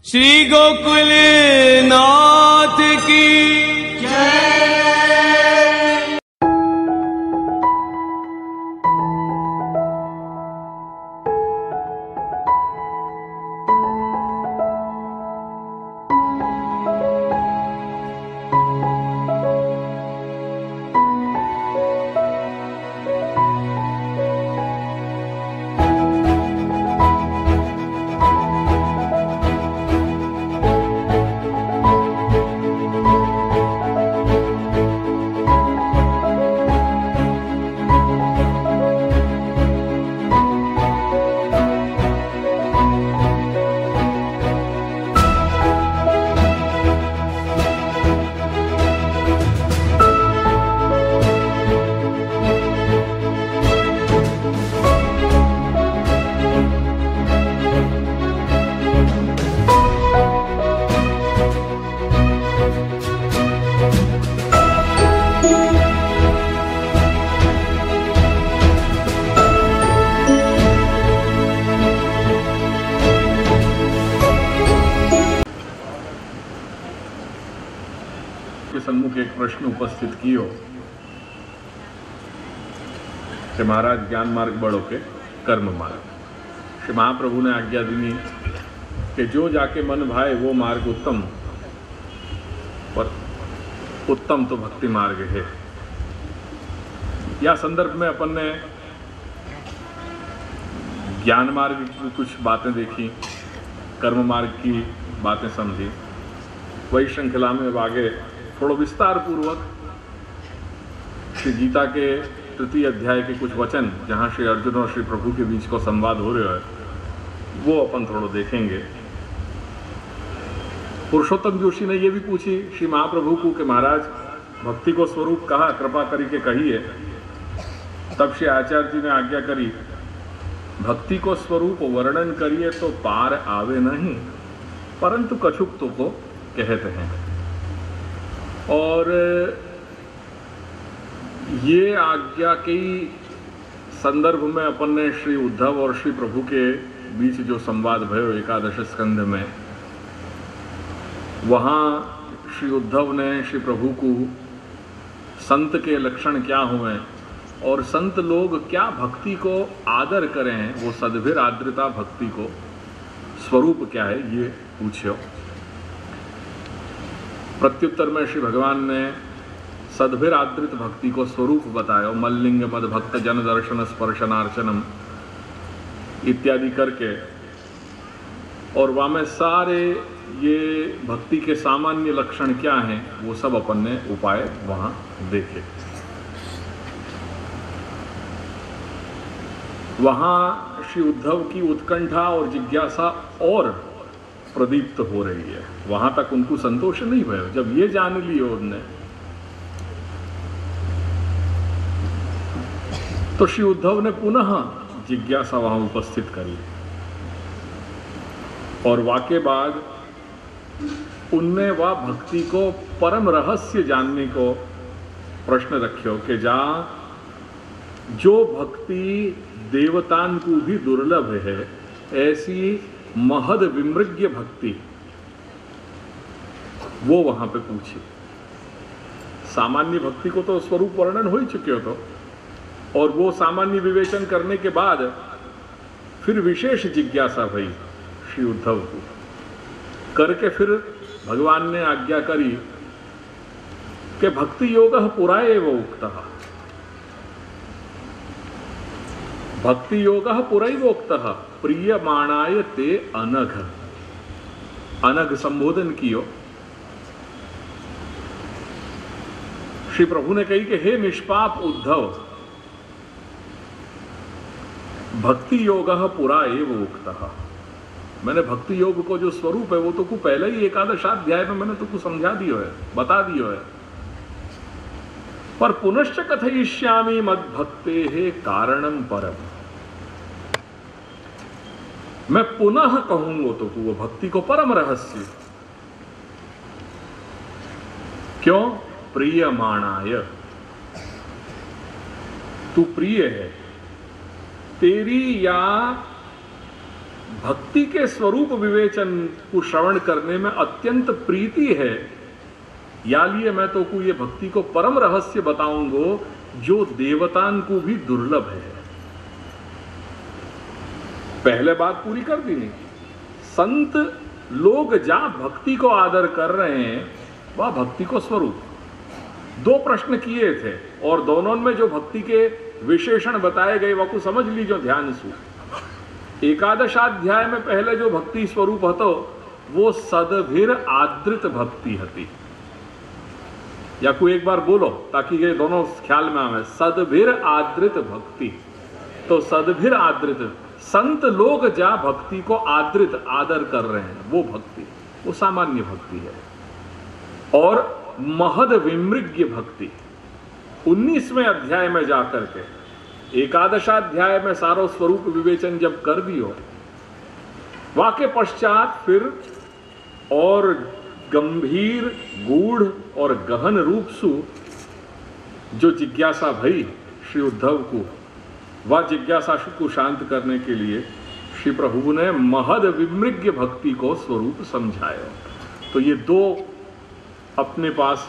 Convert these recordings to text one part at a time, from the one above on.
श्री गोकुल नाथ की जय। के सम्मुख एक प्रश्न उपस्थित कियो कि महाराज ज्ञान मार्ग बड़ो के कर्म मार्ग। श्री महाप्रभु ने आज्ञा दी कि जो जाके मन भाए वो मार्ग उत्तम, पर उत्तम तो भक्ति मार्ग है। या संदर्भ में अपन ने ज्ञान मार्ग की कुछ बातें देखी, कर्म मार्ग की बातें समझी। वही श्रृंखला में अब आगे थोड़ा विस्तार पूर्वक श्री गीता के तृतीय अध्याय के कुछ वचन, जहाँ श्री अर्जुन और श्री प्रभु के बीच को संवाद हो रहा है, वो अपन थोड़ा देखेंगे। पुरुषोत्तम जोशी ने ये भी पूछी श्री महाप्रभु को कि महाराज भक्ति को स्वरूप कहा, कृपा करी के कहिए। तब श्री आचार्य जी ने आज्ञा करी, भक्ति को स्वरूप वर्णन करिए तो पार आवे नहीं, परंतु कछुक तो को कहते हैं। और ये आज्ञा के संदर्भ में अपन ने श्री उद्धव और श्री प्रभु के बीच जो संवाद भयो एकादश स्कंध में, वहाँ श्री उद्धव ने श्री प्रभु को संत के लक्षण क्या हुए और संत लोग क्या भक्ति को आदर करें, वो सद्भिर आद्रता भक्ति को स्वरूप क्या है ये पूछो। प्रत्युत्तर में श्री भगवान ने सद्भिर आदृत भक्ति को स्वरूप बताया। मल्लिंग मद भक्त जन दर्शन स्पर्शनार्चनम इत्यादि करके, और वहाँ में सारे ये भक्ति के सामान्य लक्षण क्या हैं वो सब अपन ने उपाय वहाँ देखे। वहाँ श्री उद्धव की उत्कंठा और जिज्ञासा और प्रदीप्त हो रही है। वहां तक उनको संतोष नहीं भयो। जब ये जान लियो उनने, तो श्री उद्धव ने पुनः जिज्ञासा वहां उपस्थित करी, और वाके बाद उनने वह भक्ति को परम रहस्य जानने को प्रश्न रखियो कि जहां जो भक्ति देवतान को भी दुर्लभ है, ऐसी महद विमृग्य भक्ति वो वहां पे पूछी। सामान्य भक्ति को तो स्वरूप वर्णन हो ही चुके हो तो, और वो सामान्य विवेचन करने के बाद फिर विशेष जिज्ञासा भई श्री उद्धव को करके, फिर भगवान ने आज्ञा करी कि भक्ति योगः पुरा एव उक्तः, भक्ति योगः पुरैव उक्तः प्रियमाणाय ते अनघ। अनघ संबोधन कियो। श्री प्रभु ने कही कि हे निष्पाप उद्धव, भक्ति योगः पुरा एव उक्तः। मैंने भक्ति योग को जो स्वरूप है वो तो को पहले ही एकादशाध्याय में मैंने तुमको समझा दियो है, बता दियो है। पर पुनश्च कथयिष्यामि मद्भक्तेः कारणं परम। मैं पुनः कहूंगा तो वो भक्ति को परम रहस्य। क्यों? प्रियमाणाय, तू प्रिय है। तेरी या भक्ति के स्वरूप विवेचन को श्रवण करने में अत्यंत प्रीति है, या लिए मैं तो को ये भक्ति को परम रहस्य बताऊंगो जो देवतान को भी दुर्लभ है। पहले बात पूरी कर दी नहीं। संत लोग जहां भक्ति को आदर कर रहे हैं वह भक्ति को स्वरूप। दो प्रश्न किए थे और दोनों में जो भक्ति के विशेषण बताए गए वह को समझ लीजिए ध्यान से। एकादशाध्याय में पहले जो भक्ति स्वरूप हतो वो सदभिर आदृत भक्ति हती। या कोई एक बार बोलो ताकि ये दोनों ख्याल में आवे। सदभिर आदृत भक्ति, तो सदभिर आदृत, संत लोग जा भक्ति को आदृत आदर कर रहे हैं वो भक्ति, वो सामान्य भक्ति है। और महद विमृग्य भक्ति 19वें अध्याय में जाकर के एकादशाध्याय में सारो स्वरूप विवेचन जब कर दियो, वाके पश्चात फिर और गंभीर गूढ़ और गहन रूप सु जो जिज्ञासा भई श्री उद्धव को, वह जिज्ञासा को शांत करने के लिए श्री प्रभु ने महद विमृग्य भक्ति को स्वरूप समझाया। तो ये दो अपने पास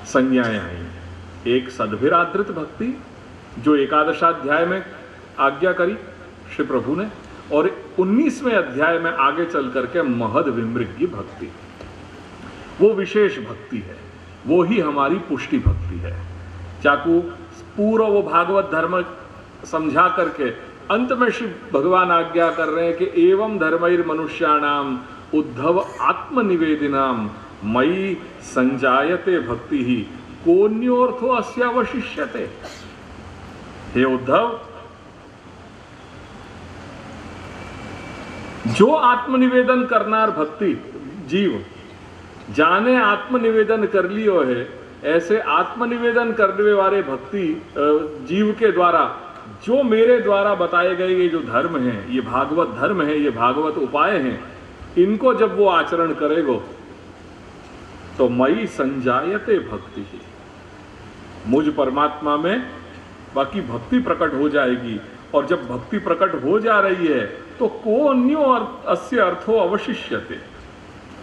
संज्ञाएं आई। एक सद्भिरादृत भक्ति जो एकादशाध्याय में आज्ञा करी श्री प्रभु ने, और 19वें अध्याय में आगे चल करके महद विमृग्य भक्ति, वो विशेष भक्ति है, वो ही हमारी पुष्टि भक्ति है। चाकू पूरा वो भागवत धर्म समझा करके अंत में श्री भगवान आज्ञा कर रहे हैं कि एवं धर्मैर मनुष्याणाम उद्धव आत्मनिवेदिनाम मयि संजायते भक्ति ही कोन्योर्थो अस्यावशिष्यते। हे उद्धव, जो आत्मनिवेदन करनार भक्ति जीव जाने आत्मनिवेदन कर लियो है, ऐसे आत्मनिवेदन करने वाले भक्ति जीव के द्वारा जो मेरे द्वारा बताए गए ये जो धर्म है, ये भागवत धर्म है, ये भागवत उपाय हैं, इनको जब वो आचरण करेगो तो मई संजायते भक्ति ही, मुझ परमात्मा में बाकी भक्ति प्रकट हो जाएगी। और जब भक्ति प्रकट हो जा रही है तो को अन्यो अस्य अर्थो अवशिष्यते,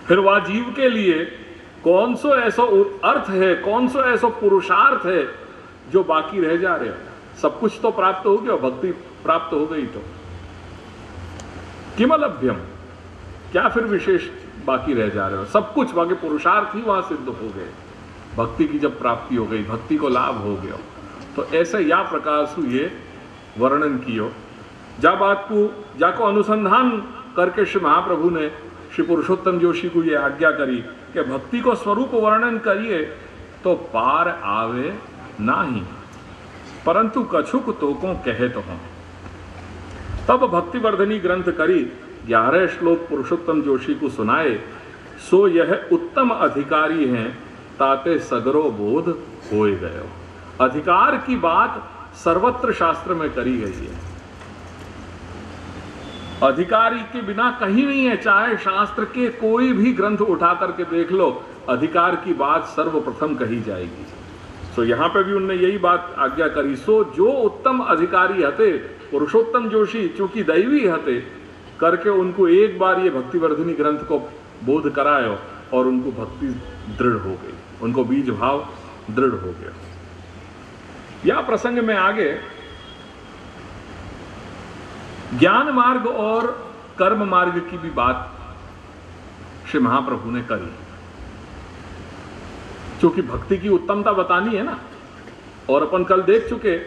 फिर वह जीव के लिए कौन सो ऐसा अर्थ है, कौन सो ऐसा पुरुषार्थ है जो बाकी रह जा रहे हो। सब कुछ तो प्राप्त हो गया, भक्ति प्राप्त हो गई तो किमलभ्यम, क्या फिर विशेष बाकी रह जा रहे हो। सब कुछ बाकी पुरुषार्थ ही वहां सिद्ध हो गए, भक्ति की जब प्राप्ति हो गई, भक्ति को लाभ हो गया। तो ऐसे या प्रकार से ये वर्णन कियो। जब बात को जाको अनुसंधान करके श्री महाप्रभु ने श्री पुरुषोत्तम जोशी को ये आज्ञा करी कि भक्ति को स्वरूप वर्णन करिए तो पार आवे नाही, परंतु कछुक तोको कहे तो हम। तब भक्तिवर्धनी ग्रंथ करी 11 श्लोक पुरुषोत्तम जोशी को सुनाए। सो यह उत्तम अधिकारी हैं ताते सगरो बोध होए गयो। अधिकार की बात सर्वत्र शास्त्र में करी गई है। अधिकारी के बिना कहीं नहीं है, चाहे शास्त्र के कोई भी ग्रंथ उठा करके देख लो, अधिकार की बात सर्वप्रथम कही जाएगी। सो यहां पे भी उनने यही बात आज्ञा करी। सो जो उत्तम अधिकारी हते पुरुषोत्तम जोशी, चूंकि दैवी हते करके उनको एक बार ये भक्तिवर्धिनी ग्रंथ को बोध करायो और उनको भक्ति दृढ़ हो गई, उनको बीज भाव दृढ़ हो गया। या प्रसंग में आगे ज्ञान मार्ग और कर्म मार्ग की भी बात श्री महाप्रभु ने करी, क्योंकि भक्ति की उत्तमता बतानी है ना। और अपन कल देख चुके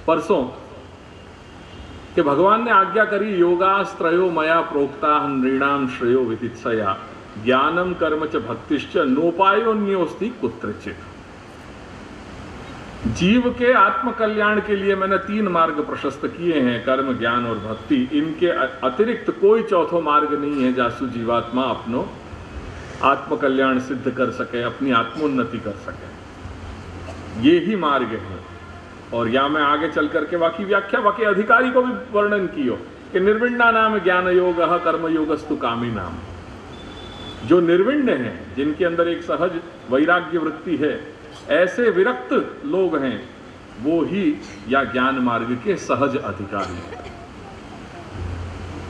परसों कि भगवान ने आज्ञा करी योगास्त्रयो मया प्रोक्ता नृणाम श्रेयो विदित्सया ज्ञानम कर्म च भक्तिश्च नोपायोन्योस्ति कुत्रचित। जीव के आत्म कल्याण के लिए मैंने 3 मार्ग प्रशस्त किए हैं, कर्म, ज्ञान और भक्ति। इनके अतिरिक्त कोई चौथा मार्ग नहीं है जासु जीवात्मा अपनो आत्म कल्याण सिद्ध कर सके, अपनी आत्मोन्नति कर सके। ये ही मार्ग है। और यहाँ मैं आगे चल करके बाकी व्याख्या, बाकी अधिकारी को भी वर्णन कियो कि निर्विण्णा नाम ज्ञान योग कर्म योगस्तु कामी नाम। जो निर्विण्ण है, जिनके अंदर एक सहज वैराग्य वृत्ति है, ऐसे विरक्त लोग हैं, वो ही या ज्ञान मार्ग के सहज अधिकारी हैं।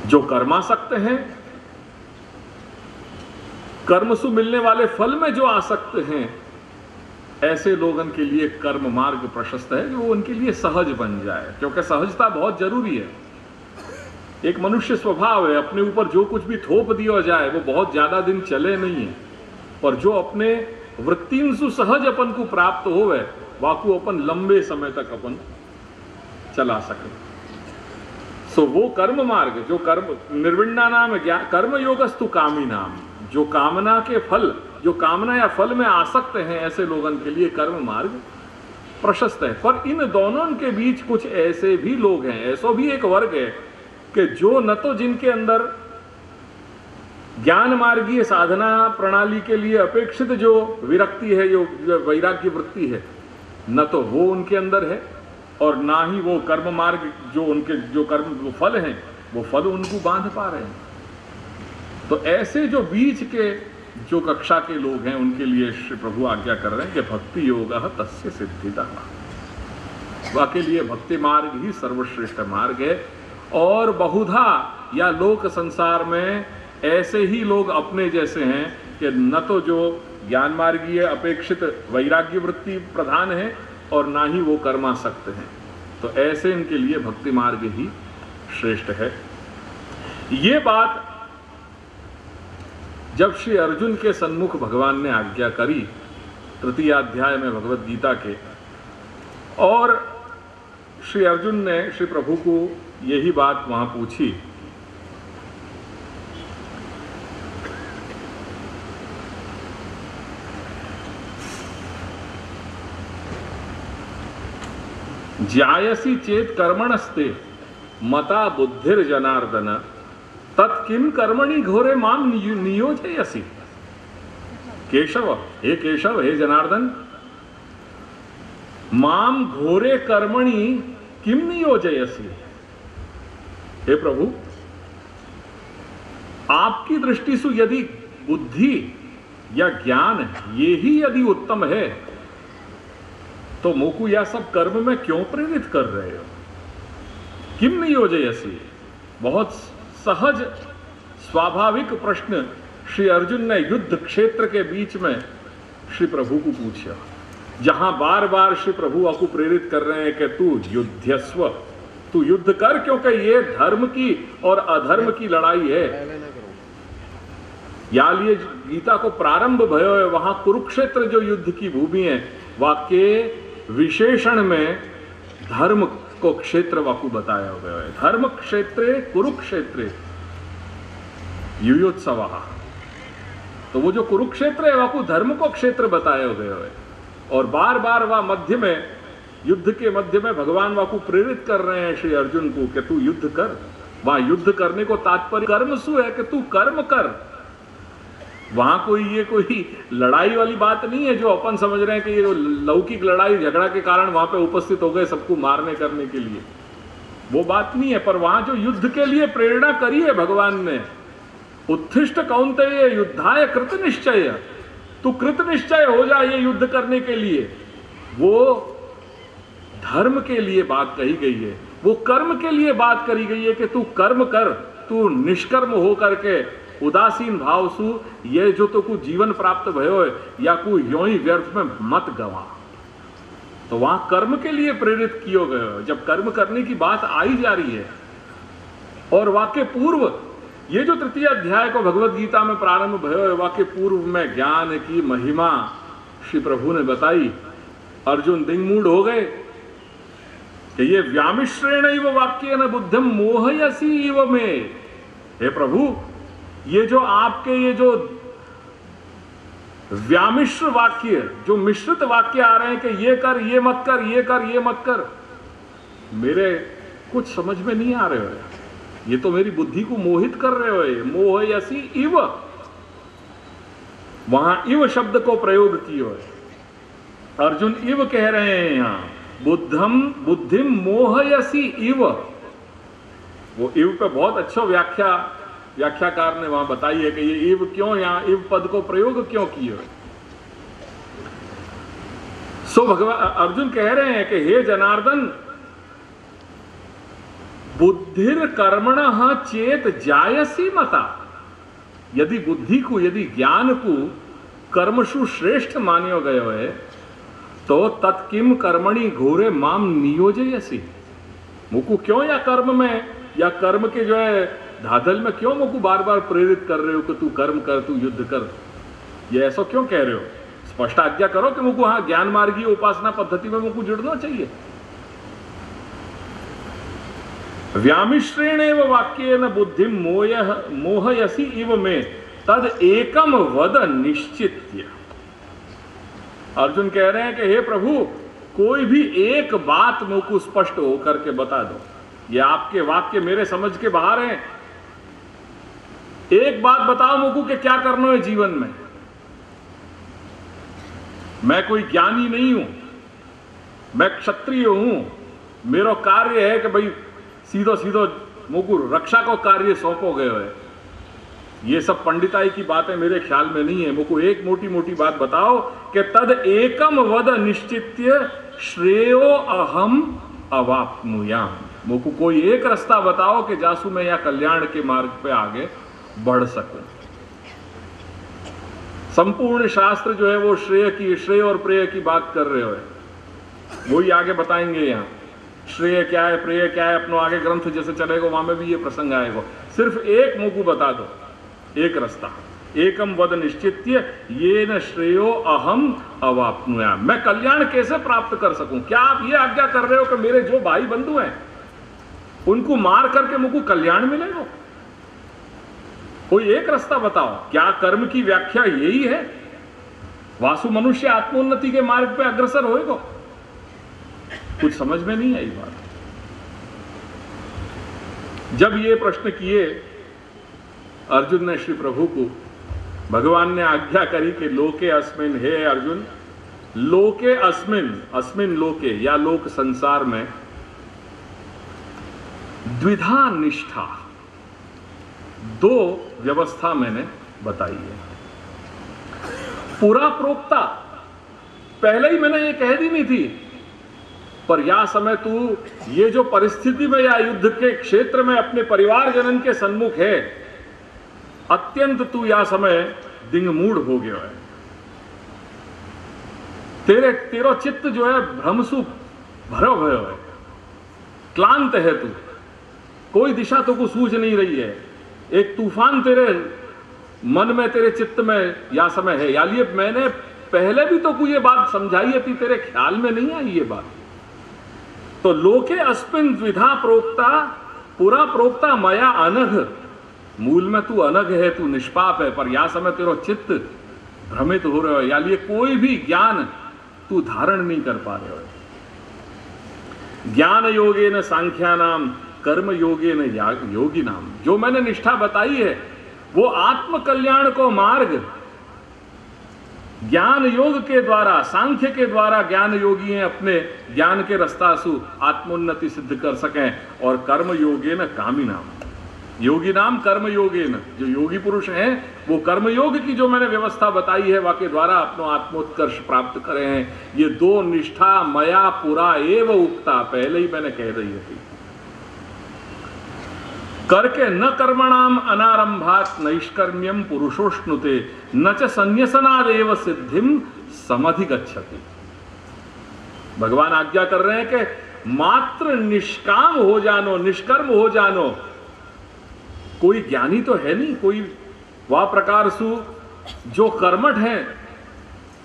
जो कर्मासक्त हैं, कर्म से मिलने वाले फल में जो आसक्त हैं, ऐसे लोगों के लिए कर्म मार्ग प्रशस्त है, जो उनके लिए सहज बन जाए, क्योंकि सहजता बहुत जरूरी है। एक मनुष्य स्वभाव है, अपने ऊपर जो कुछ भी थोप दिया जाए वो बहुत ज्यादा दिन चले नहीं है, पर जो अपने वृत्तिंसु सहज अपन को प्राप्त होवे वाकू अपन लंबे समय तक अपन चला सके। सो वो कर्म मार्ग, जो कर्म निर्विण्णा नाम कर्म योगस्तु कामी नाम, जो कामना के फल, जो कामना या फल में आसक्त हैं, ऐसे लोगों के लिए कर्म मार्ग प्रशस्त है। पर इन दोनों के बीच कुछ ऐसे भी लोग हैं, ऐसा भी एक वर्ग है कि जो न तो जिनके अंदर ज्ञान मार्गीय साधना प्रणाली के लिए अपेक्षित जो विरक्ति है, जो वैराग्य वृत्ति है, न तो वो उनके अंदर है, और ना ही वो कर्म मार्ग जो उनके जो कर्म वो फल हैं, वो फल उनको बांध पा रहे हैं। तो ऐसे जो बीच के जो कक्षा के लोग हैं, उनके लिए श्री प्रभु आज्ञा कर रहे हैं कि भक्ति योग तस्य सिद्धिता, वाके लिए भक्ति मार्ग ही सर्वश्रेष्ठ मार्ग है। और बहुधा या लोक संसार में ऐसे ही लोग अपने जैसे हैं कि न तो जो ज्ञान मार्गीय अपेक्षित वैराग्य वृत्ति प्रधान है और ना ही वो कर्मासक्त हैं, तो ऐसे इनके लिए भक्ति मार्ग ही श्रेष्ठ है। ये बात जब श्री अर्जुन के सन्मुख भगवान ने आज्ञा करी तृतीय अध्याय में भगवत गीता के, और श्री अर्जुन ने श्री प्रभु को यही बात वहां पूछी, ज्यायसी चेत कर्मणस्ते मता बुद्धिर जनार्दन तत्किम कर्मणि घोरे माम नियोजयसी। केशव, हे केशव, हे जनार्दन, माम घोरे कर्मणि किम नियोजयसी। हे प्रभु, आपकी दृष्टि से यदि बुद्धि या ज्ञान ये ही यदि उत्तम है, तो मोकु यह सब कर्म में क्यों प्रेरित कर रहे हो? किम नियोजयसी, बहुत सहज स्वाभाविक प्रश्न श्री अर्जुन ने युद्ध क्षेत्र के बीच में श्री प्रभु को पूछा, जहां बार बार श्री प्रभु आपको प्रेरित कर रहे हैं कि तू युद्धस्व, तू युद्ध कर, क्योंकि ये धर्म की और अधर्म की लड़ाई है। या लिए गीता को प्रारंभ भयो है, वहां कुरुक्षेत्र जो युद्ध की भूमि है, वाक्य विशेषण में धर्म को क्षेत्र वाकु बताया गया है। धर्म क्षेत्रे कुरुक्षेत्रे युयोत्सव, तो वो जो कुरुक्षेत्र है वाकु धर्म को क्षेत्र बताया गया है। और बार बार वह मध्य में, युद्ध के मध्य में भगवान वाकु प्रेरित कर रहे हैं श्री अर्जुन को कि तू युद्ध कर। वहां युद्ध करने को तात्पर्य कर्मसु है कि तू कर्म कर। वहां कोई लड़ाई वाली बात नहीं है जो अपन समझ रहे हैं कि ये लौकिक लड़ाई झगड़ा के कारण वहां पे उपस्थित हो गए सबको मारने करने के लिए, वो बात नहीं है। पर वहां जो युद्ध के लिए प्रेरणा करी है भगवान ने, उत्थिष्ट कौन्तेय युद्धाय कृत निश्चय, तू कृत निश्चय हो जा ये युद्ध करने के लिए, वो धर्म के लिए बात कही गई है, वो कर्म के लिए बात करी गई है कि तू कर्म कर, तू निष्कर्म हो करके उदासीन भाव सु ये जो तो कुछ जीवन प्राप्त भयो है या कोई यो ही व्यर्थ में मत गवा। तो वहां कर्म के लिए प्रेरित किया गया। जब कर्म करने की बात आई जा रही है, और वाक्य पूर्व ये जो तृतीय अध्याय को भगवत गीता में प्रारंभ भयो है, वाक्य पूर्व में ज्ञान की महिमा श्री प्रभु ने बताई। अर्जुन दिंगमूढ़ हो गए कि ये व्यामिश्रेण इव वाक्य न बुद्धिम मोहयसी इव में। हे प्रभु, ये जो आपके ये जो व्यामिश्र वाक्य, जो मिश्रित वाक्य आ रहे हैं कि ये कर, ये मत कर, ये कर, ये मत कर, मेरे कुछ समझ में नहीं आ रहे हो। ये तो मेरी बुद्धि को मोहित कर रहे हो। मोहयसी इव, वहां इव शब्द को प्रयोग किया है। अर्जुन इव कह रहे हैं यहां, बुद्धिम मोहयसी इव। वो इव पे बहुत अच्छा व्याख्याकार ने वहां बताई है कि ये इव क्यों, यहां इव पद को प्रयोग क्यों किया। सो भगवान अर्जुन कह रहे हैं कि हे जनार्दन, बुद्धिर कर्मणः चेत जायसी मता। यदि बुद्धि को, यदि ज्ञान को कर्मसु श्रेष्ठ मान्यो गयो है तो तत्किम कर्मणि घोरे माम नियोजयसी। मुकु क्यों या कर्म में, या कर्म के जो है धाधल में क्यों मुकु बार बार प्रेरित कर रहे हो कि तू कर्म कर, तू युद्ध कर? ये ऐसा क्यों कह रहे हो? स्पष्ट आज्ञा करो कि मुकु हाँ ज्ञान मार्गीय उपासना पद्धति में मुकु जुड़ना चाहिए। व्यामिश्रेण एव वाक्येन बुद्धि मोहयसी इव में तद एकम वद निश्चित्य। अर्जुन कह रहे हैं कि हे प्रभु, कोई भी एक बात मुझको स्पष्ट होकर के बता दो। ये आपके वाक्य मेरे समझ के बाहर हैं। एक बात बताओ मुझको कि क्या करना है जीवन में। मैं कोई ज्ञानी नहीं हूं, मैं क्षत्रिय हूं। मेरा कार्य है कि भाई सीधो सीधो मुझको रक्षा को कार्य सौंपो गए है। ये सब पंडिताई की बातें मेरे ख्याल में नहीं है। मुझको एक मोटी मोटी बात बताओ कि तद एकम वद निश्चित्य श्रेयो अहम अवाप्नुयाम। मुझको कोई एक रास्ता बताओ कि जासू मैं या कल्याण के मार्ग पे आगे बढ़ सकूं। संपूर्ण शास्त्र जो है वो श्रेय और प्रेय की बात कर रहे हो, वही आगे बताएंगे। यहाँ श्रेय क्या है, प्रेय क्या है, अपनो आगे ग्रंथ जैसे चलेगा वहां में भी ये प्रसंग आएगा। सिर्फ एक मुझको बता दो, एक रास्ता। एकम वद निश्चित्य ये न श्रेयो अहम अवाप्नुयाम। मैं कल्याण कैसे प्राप्त कर सकूं? क्या आप ये आज्ञा कर रहे हो कि मेरे जो भाई बंधु हैं उनको मार करके मुझको कल्याण मिलेगा? कोई एक रास्ता बताओ। क्या कर्म की व्याख्या यही है? वासु मनुष्य आत्मोन्नति के मार्ग पे अग्रसर होएगा? कुछ समझ में नहीं आई बात। जब ये प्रश्न किए अर्जुन ने श्री प्रभु को, भगवान ने आज्ञा करी कि लोके अस्मिन, हे अर्जुन, लोके अस्मिन, अस्मिन लोके या लोक संसार में द्विधा निष्ठा, दो व्यवस्था मैंने बताई है। पूरा प्रोक्ता पहले ही मैंने ये कह दी नहीं थी, पर या समय तू ये जो परिस्थिति में या युद्ध के क्षेत्र में अपने परिवार जनन के सन्मुख है, अत्यंत तू या समय दिंगमूढ़ हो गया है। तेरो चित्त जो है भ्रमसु भरो भयो है, क्लांत है तू, कोई दिशा तो को सूझ नहीं रही है। एक तूफान तेरे मन में, तेरे चित्त में या समय है। या लिए मैंने पहले भी तो कोई ये बात समझाई थी, तेरे ख्याल में नहीं आई ये बात। तो लोके अस्मिन द्विधा प्रोक्ता, पूरा प्रोक्ता मया अनघ। मूल में तू अनघ है, तू निष्पाप है, पर या समय तेरा चित्त भ्रमित हो रहे हो। या लिए कोई भी ज्ञान तू धारण नहीं कर पा रहे हो। ज्ञान योगे न सांख्या नाम, कर्म योगे न योगी नाम। जो मैंने निष्ठा बताई है वो आत्म कल्याण को मार्ग ज्ञान योग के द्वारा, सांख्य के द्वारा ज्ञान योगी हैं अपने ज्ञान के रास्ता सु आत्मोन्नति सिद्ध कर सकें। और कर्म योगे न कामी नाम, योगी नाम कर्म योगे न, जो योगी पुरुष हैं वो कर्म योग की जो मैंने व्यवस्था बताई है वाके द्वारा अपनो आत्मोत्कर्ष प्राप्त करे हैं। ये दो निष्ठा मया पुरा एव उक्ता, पहले ही मैंने कह रही थी। करके न कर्मणाम अनारंभात नैष्कर्म्यम पुरुषोष्णुते न च संन्यसनादेव सिद्धिम समधिगच्छति। भगवान आज्ञा कर रहे हैं कि मात्र निष्काम हो जानो, निष्कर्म हो जानो। कोई ज्ञानी तो है नहीं, कोई वह प्रकार सु जो कर्मठ हैं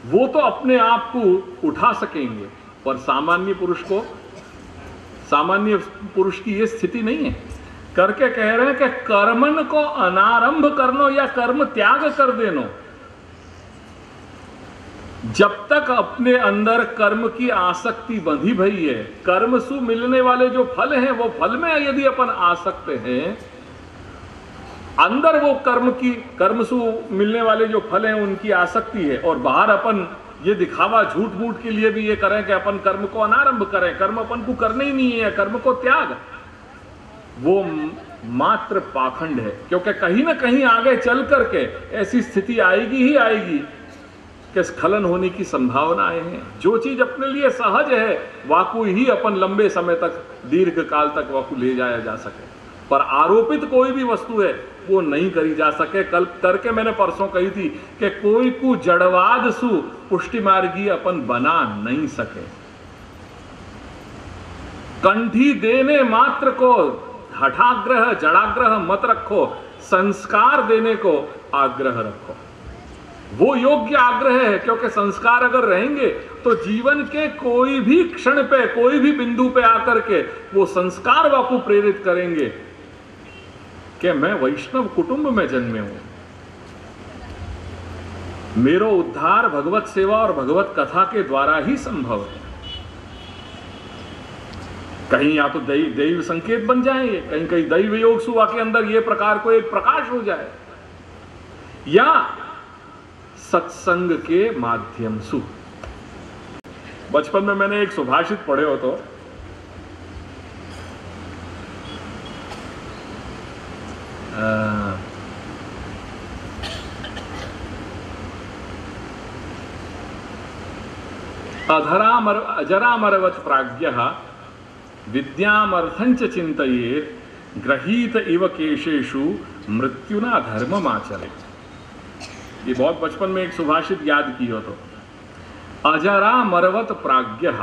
वो तो अपने आप को उठा सकेंगे, पर सामान्य पुरुष की ये स्थिति नहीं है। करके कह रहे हैं कि कर्मन को अनारंभ करनो या कर्म त्याग कर देनो। जब तक अपने अंदर कर्म की आसक्ति बंधी भई है, कर्म सु मिलने वाले जो फल हैं वो फल में यदि अपन आसक्त हैं, अंदर वो कर्म सु मिलने वाले जो फल हैं उनकी आसक्ति है, और बाहर अपन ये दिखावा झूठ मूठ के लिए भी ये करें कि अपन कर्म को अनारंभ करें, कर्म अपन को करने ही नहीं है, कर्म को त्याग, वो मात्र पाखंड है। क्योंकि कहीं ना कहीं आगे चल करके ऐसी स्थिति आएगी ही आएगी कि स्खलन होने की संभावनाएं हैं। जो चीज अपने लिए सहज है वाकु ही अपन लंबे समय तक, दीर्घ काल तक वाकु ले जाया जा सके, पर आरोपित कोई भी वस्तु है वो नहीं करी जा सके। कल करके मैंने परसों कही थी कि कोई को जड़वाद सु पुष्टि मार्गी अपन बना नहीं सके। कंठी देने मात्र को हठाग्रह जड़ाग्रह मत रखो, संस्कार देने को आग्रह रखो। वो योग्य आग्रह है, क्योंकि संस्कार अगर रहेंगे तो जीवन के कोई भी क्षण पे, कोई भी बिंदु पे आकर के वो संस्कार वाकु प्रेरित करेंगे कि मैं वैष्णव कुटुंब में जन्मे हूं, मेरो उद्धार भगवत सेवा और भगवत कथा के द्वारा ही संभव है। कहीं या तो दैव संकेत बन जाएंगे, कहीं कहीं दैव योग सुवा के अंदर ये प्रकार को एक प्रकाश हो जाए, या सत्संग के माध्यम से। बचपन में मैंने एक सुभाषित पढ़े हो तो अजरामरवत प्राज्ञः विद्यामर्थंच चिंतयेत् ग्रहीत इव केशेषु मृत्युना धर्ममाचरेत्। ये बहुत बचपन में एक सुभाषित याद की हो तो। अजरामरवत प्राज्ञः,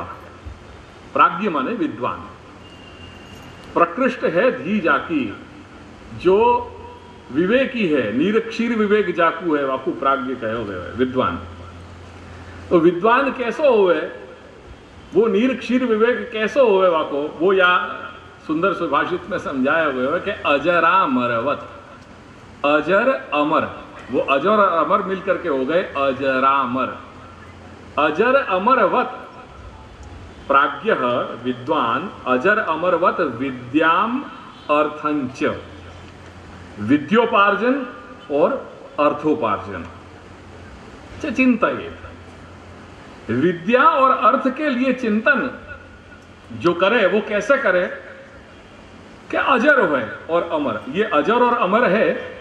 प्राज्ञ माने विद्वान, प्रकृष्ट है धी जाकी, जो विवेकी है, निरक्षीर विवेक जाकू है, वाकू प्राज्ञ कहो गए विद्वान। तो विद्वान कैसो होवे, वो निरक्षीर विवेक कैसो होवे वाको, वो या सुंदर सुभाषित में समझाया हुआ है कि अजरामरवत, अजर अमर, वो अजर और अमर मिलकर के हो गए अजरामर। अजर अमरवत प्राज्ञ विद्वान, अजर अमरवत विद्याम अर्थंच, विद्योपार्जन और अर्थोपार्जन चिंतयेत्। विद्या और अर्थ के लिए चिंतन जो करे वो कैसे करे कि अजर है और अमर। ये अजर और अमर है,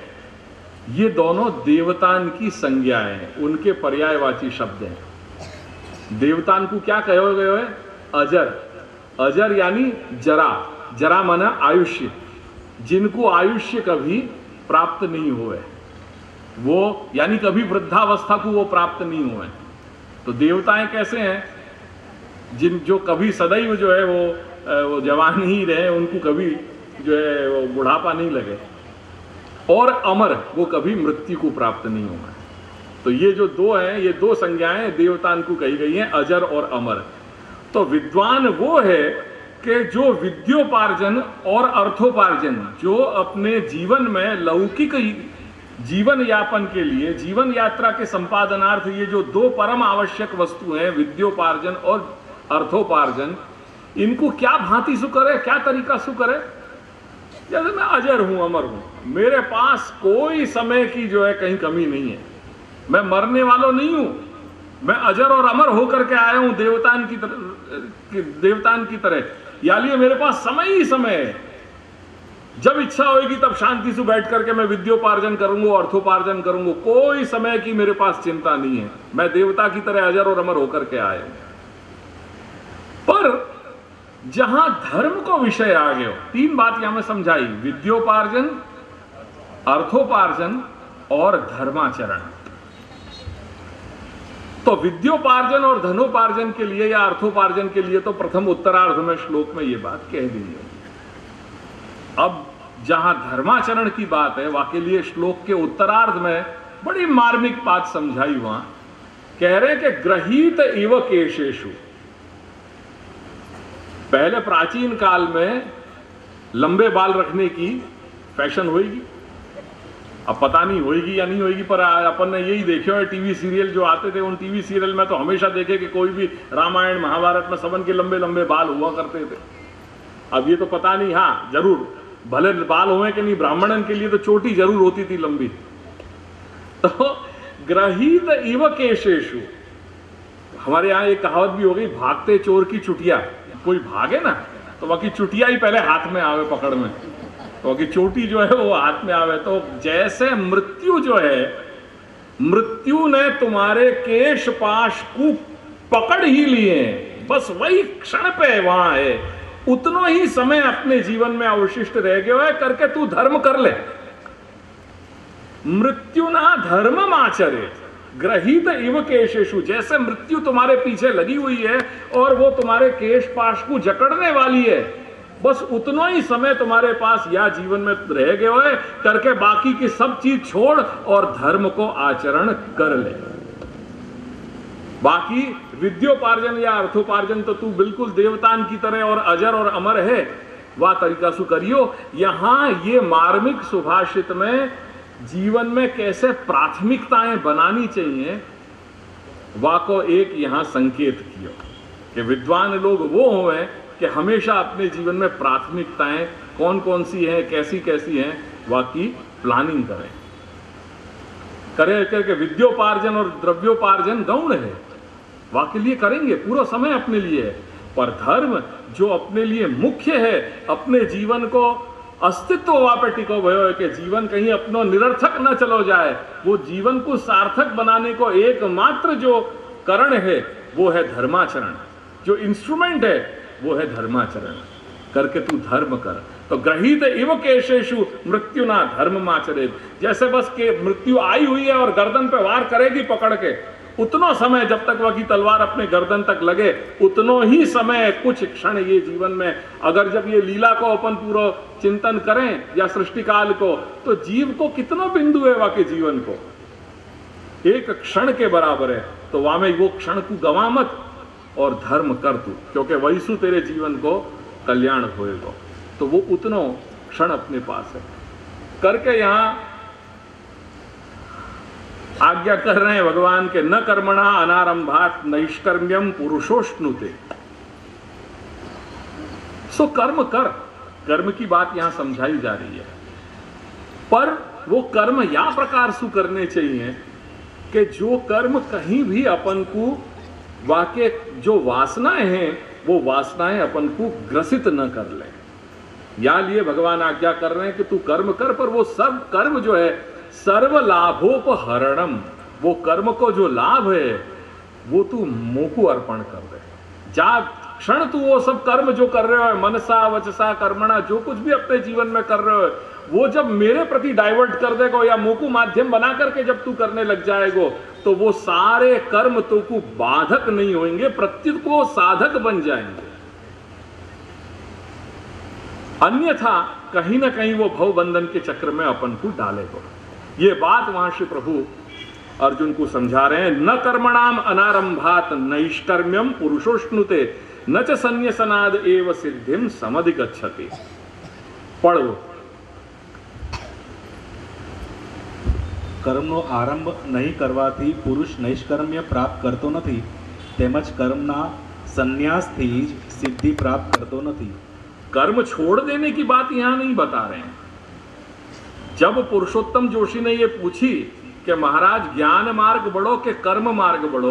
ये दोनों देवतान की संज्ञाएं हैं, उनके पर्यायवाची शब्द हैं। देवतान को क्या कहो गए है? अजर। अजर यानी जरा, जरा माना आयुष्य, जिनको आयुष्य कभी प्राप्त नहीं हुए, वो यानी कभी वृद्धावस्था को वो प्राप्त नहीं हुए। तो देवताएं कैसे हैं? जो कभी सदैव जो है वो जवान ही रहे, उनको कभी जो है वो बुढ़ापा नहीं लगे। और अमर, वो कभी मृत्यु को प्राप्त नहीं हुआ। तो ये जो दो हैं, ये दो संज्ञाएं देवतान को कही गई हैं, अजर और अमर। तो विद्वान वो है कि जो विद्योपार्जन और अर्थोपार्जन, जो अपने जीवन में लौकिक जीवन यापन के लिए, जीवन यात्रा के संपादनार्थ ये जो दो परम आवश्यक वस्तु हैं, विद्योपार्जन और अर्थोपार्जन, इनको क्या भांति सु करे, क्या तरीका सु करे। जैसे मैं अजर हूं, अमर हूं, मेरे पास कोई समय की जो है कहीं कमी नहीं है, मैं मरने वालों नहीं हूं, मैं अजर और अमर होकर के आया हूं देवतान की तरह। यानी मेरे पास समय ही समय है, जब इच्छा होगी तब शांति से बैठ करके मैं विद्योपार्जन करूंगा, अर्थोपार्जन करूंगा, कोई समय की मेरे पास चिंता नहीं है, मैं देवता की तरह अजर और अमर होकर के आया हूं। पर जहां धर्म को विषय आ गया, तीन बात यहां में समझाई, विद्योपार्जन, अर्थोपार्जन और धर्माचरण। तो विद्योपार्जन और धनोपार्जन के लिए या अर्थोपार्जन के लिए तो प्रथम उत्तरार्ध में श्लोक में ये बात कह दी है। अब जहां धर्माचरण की बात है, वहां के लिए श्लोक के उत्तरार्ध में बड़ी मार्मिक बात समझाई। वहां कह रहे कि ग्रहीत इव केशेषु। पहले प्राचीन काल में लंबे बाल रखने की फैशन होगी, अब पता नहीं होगी या नहीं होगी, पर अपन ने यही देखे है टीवी सीरियल जो आते थे, उन टीवी सीरियल में तो हमेशा देखे कि कोई भी रामायण महाभारत में सबन के लंबे लंबे बाल हुआ करते थे। अब ये तो पता नहीं, हाँ जरूर भले बाल हुए कि नहीं, ब्राह्मणन के लिए तो चोटी जरूर होती थी लंबी। तो ग्रहीत इव केशेषु, हमारे यहाँ एक कहावत भी हो गई, भागते चोर की चुटिया। कोई भागे ना तो वहां की चुटिया ही पहले हाथ में आवे पकड़ में, तो वहां की चोटी जो है वो हाथ में आवे। तो जैसे मृत्यु जो है मृत्यु ने तुम्हारे केश पाश को पकड़ ही लिए, बस वही क्षण पे वहां है, उतना ही समय अपने जीवन में अवशिष्ट रह गया है, करके तू धर्म कर ले। मृत्यु ना धर्म आचरे ग्रहित इव केशेषु, जैसे मृत्यु तुम्हारे पीछे लगी हुई है और वो तुम्हारे केश पाश को जकड़ने वाली है, बस उतना ही समय तुम्हारे पास या जीवन में रह गया है, करके बाकी की सब चीज छोड़ और धर्म को आचरण कर ले। बाकी विद्योपार्जन या अर्थोपार्जन तो तू बिल्कुल देवतान की तरह और अजर और अमर है, वह तरीका सु करियो। यहां ये मार्मिक सुभाषित में जीवन में कैसे प्राथमिकताएं बनानी चाहिए, वा को एक यहां संकेत किया कि विद्वान लोग वो हों कि हमेशा अपने जीवन में प्राथमिकताएं कौन कौन सी हैं, कैसी कैसी हैं, वा की प्लानिंग करें करके विद्योपार्जन और द्रव्योपार्जन गौण है, वा के लिए करेंगे, पूरा समय अपने लिए है। पर धर्म जो अपने लिए मुख्य है, अपने जीवन को अस्तित्व वहां पे टिको भयो है कि जीवन कहीं अपनो निरर्थक न चलो जाए, वो जीवन को सार्थक बनाने को एकमात्र जो करण है वो है धर्माचरण, जो इंस्ट्रूमेंट है वो है धर्माचरण, करके तू धर्म कर। तो ग्रहीत इव केशेषु मृत्यु ना धर्ममाचरे, जैसे बस के मृत्यु आई हुई है और गर्दन पे वार करेगी पकड़ के, उतना समय जब तक वह की तलवार अपने गर्दन तक लगे, उतनो ही समय कुछ क्षण ये जीवन में, अगर जब ये लीला को अपन पूरा चिंतन करें या सृष्टि काल को, तो जीव को कितना बिंदु है वाके जीवन को, एक क्षण के बराबर है। तो वहां में वो क्षण को गवा मत और धर्म कर तू, क्योंकि वैसु तेरे जीवन को कल्याण होएगा। तो वो उतनो क्षण अपने पास है, करके यहां आज्ञा कर रहे हैं भगवान के, न कर्मणा अनारंभात नैष्कर्म्यम पुरुषोष्णुते। सो कर्म कर, कर्म की बात यहां समझाई जा रही है, पर वो कर्म या प्रकार से करने चाहिए कि जो कर्म कहीं भी अपन को वाके जो वासनाएं हैं वो वासनाएं अपन को ग्रसित न कर ले। या लिए भगवान आज्ञा कर रहे हैं कि तू कर्म कर, पर वो सब कर्म जो है सर्व लाभोपहरणम, वो कर्म को जो लाभ है वो तू मोह को अर्पण कर दे। जा क्षण तू वो सब कर्म जो कर रहे हो, मनसा वचसा कर्मणा, जो कुछ भी अपने जीवन में कर रहे हो, वो जब मेरे प्रति डाइवर्ट कर देगा या मुंह को माध्यम बना करके जब तू करने लग जाएगा, तो वो सारे कर्म तो को बाधक नहीं होंगे, प्रत्युत को साधक बन जाएंगे। अन्यथा कहीं ना कहीं वो भव बंधन के चक्र में अपन को डालेगा। ये बात वहां श्री प्रभु अर्जुन को समझा रहे हैं। न कर्मणाम अनारंभात नैष्कर्म्यम पुरुषोष्णुते न च संन्यसनाद एव सिद्धिम समधिगच्छति। पढ़ो। કર્મનો આરંભ નહીં કરવાથી પુરુષ નૈષ્કર્મ્ય પ્રાપ્ત કરતો નથી, તેમજ કર્મના સંન્યાસથી જ સિદ્ધિ પ્રાપ્ત કરતો નથી। कर्म छोड़ देने की बात यहां नहीं बता रहे हैं। जब पुरुषोत्तम जोशी ने ये पूछी कि महाराज ज्ञान मार्ग बढ़ो कि कर्म मार्ग बढ़ो,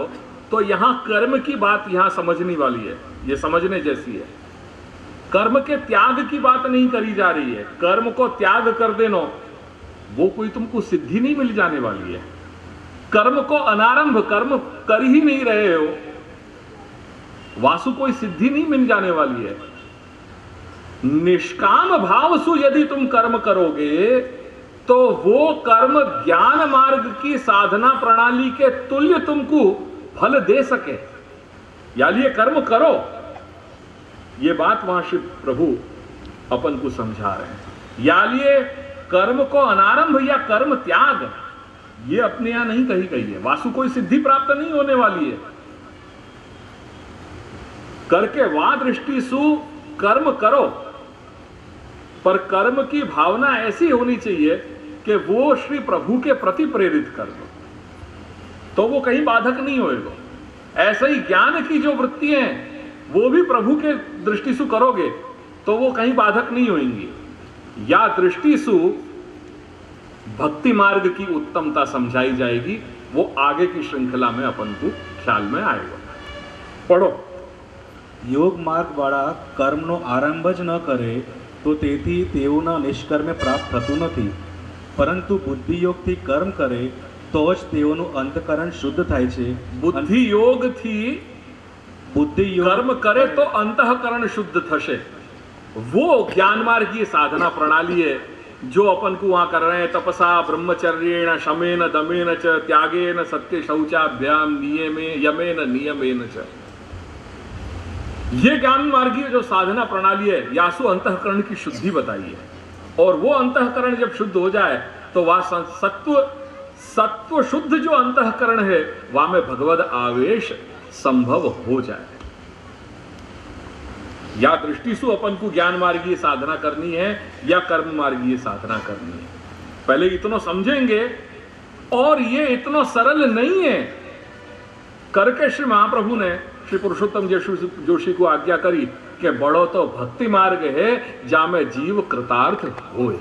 तो यहां कर्म की बात यहां समझने वाली है, ये समझने जैसी है। कर्म के त्याग की बात नहीं करी जा रही है। कर्म को त्याग कर देना वो कोई तुमको सिद्धि नहीं मिल जाने वाली है। कर्म को अनारंभ, कर्म कर ही नहीं रहे हो, वासु कोई सिद्धि नहीं मिल जाने वाली है। निष्काम भाव सु यदि तुम कर्म करोगे तो वो कर्म ज्ञान मार्ग की साधना प्रणाली के तुल्य तुमको फल दे सके, या लिए कर्म करो। ये बात वहां श्री प्रभु अपन को समझा रहे हैं। या लिए कर्म को अनारंभ या कर्म त्याग ये अपने यहां नहीं कही है। वासु कोई सिद्धि प्राप्त नहीं होने वाली है। करके वा दृष्टि सु कर्म करो, पर कर्म की भावना ऐसी होनी चाहिए कि वो श्री प्रभु के प्रति प्रेरित कर दो, तो वो कहीं बाधक नहीं होएगा। ऐसे ही ज्ञान की जो वृत्ति है वो भी प्रभु के दृष्टि से करोगे तो वो कहीं बाधक नहीं होंगी। या दृष्टि सु भक्ति मार्ग की उत्तमता समझाई जाएगी, वो आगे की श्रृंखला में अपन को ख्याल में आएगा। पढ़ो। યોગ માર્ગવાળા કર્મનો આરંભ જ ન કરે તો તેથી તેઓના નિષ્કર્મે પ્રાપ્ત થતું નથી, પરંતુ બુદ્ધિયોગથી કર્મ કરે તો જ તેઓનું અંતકરણ શુદ્ધ થાય છે. બુદ્ધિ યોગથી બુદ્ધિ कर्म करे तो अंतःकरण शुद्ध थशे. वो ज्ञान मार्गीय साधना प्रणाली है जो अपन को वहां कर रहे हैं. तपसा ब्रह्मचर्येण शमेन दमेन च त्यागेन सत्य शौचाभ्याम नियमे यमेन नियमेन च. ये ज्ञान मार्गीय जो साधना प्रणाली है यासु अंतःकरण की शुद्धि बताई है. और वो अंतःकरण जब शुद्ध हो जाए तो वह सत्व शुद्ध जो अंतःकरण है वहां में भगवद आवेश संभव हो जाए. या दृष्टि से अपन को ज्ञान मार्गीय साधना करनी है या कर्म मार्गीय साधना करनी है. पहले इतना समझेंगे. और ये इतना सरल नहीं है करके श्री महाप्रभु ने श्री पुरुषोत्तम जोशी को आज्ञा करी कि बड़ो तो भक्ति मार्ग है जामे जीव कृतार्थ होए.